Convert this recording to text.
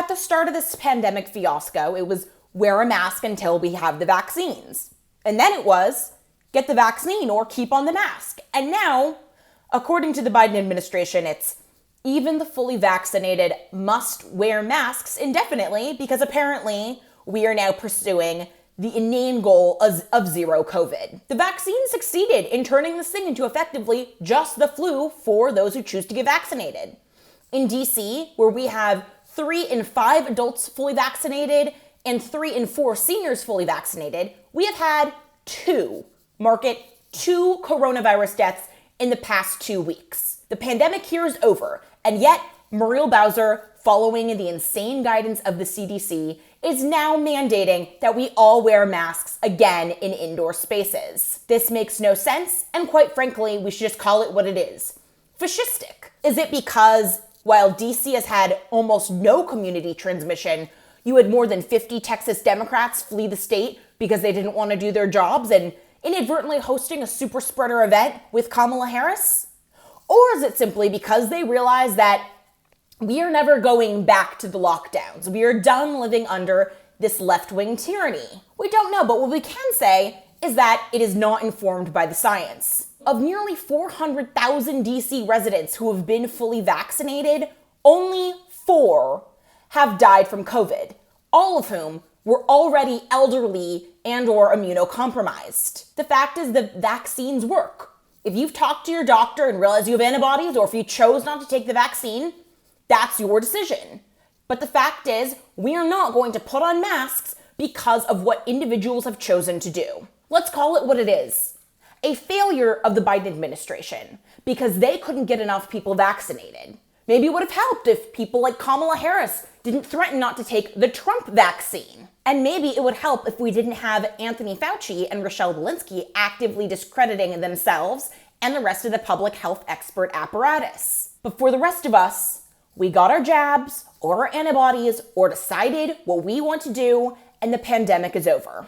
at the start of this pandemic fiasco, it was wear a mask until we have the vaccines. And then it was get the vaccine or keep on the mask. And now, according to the Biden administration, it's even the fully vaccinated must wear masks indefinitely because apparently we are now pursuing the inane goal of zero COVID. The vaccine succeeded in turning this thing into effectively just the flu for those who choose to get vaccinated. In DC, where we have 3 in 5 adults fully vaccinated and 3 in 4 seniors fully vaccinated, we have had 2 coronavirus deaths in the past 2 weeks. The pandemic here is over, and yet Muriel Bowser, following the insane guidance of the CDC, is now mandating that we all wear masks again in indoor spaces. This makes no sense, and quite frankly, we should just call it what it is. Fascistic. Is it because while DC has had almost no community transmission, you had more than 50 Texas Democrats flee the state because they didn't want to do their jobs and inadvertently hosting a super spreader event with Kamala Harris? Or is it simply because they realize that we are never going back to the lockdowns? We are done living under this left-wing tyranny. We don't know, but what we can say is that it is not informed by the science. Of nearly 400,000 DC residents who have been fully vaccinated, only 4 have died from COVID, all of whom were already elderly and or immunocompromised. The fact is the vaccines work. If you've talked to your doctor and realized you have antibodies, or if you chose not to take the vaccine, that's your decision. But the fact is, we are not going to put on masks because of what individuals have chosen to do. Let's call it what it is. A failure of the Biden administration because they couldn't get enough people vaccinated. Maybe it would have helped if people like Kamala Harris didn't threaten not to take the Trump vaccine. And maybe it would help if we didn't have Anthony Fauci and Rochelle Walensky actively discrediting themselves and the rest of the public health expert apparatus. But for the rest of us, we got our jabs or our antibodies or decided what we want to do, and the pandemic is over.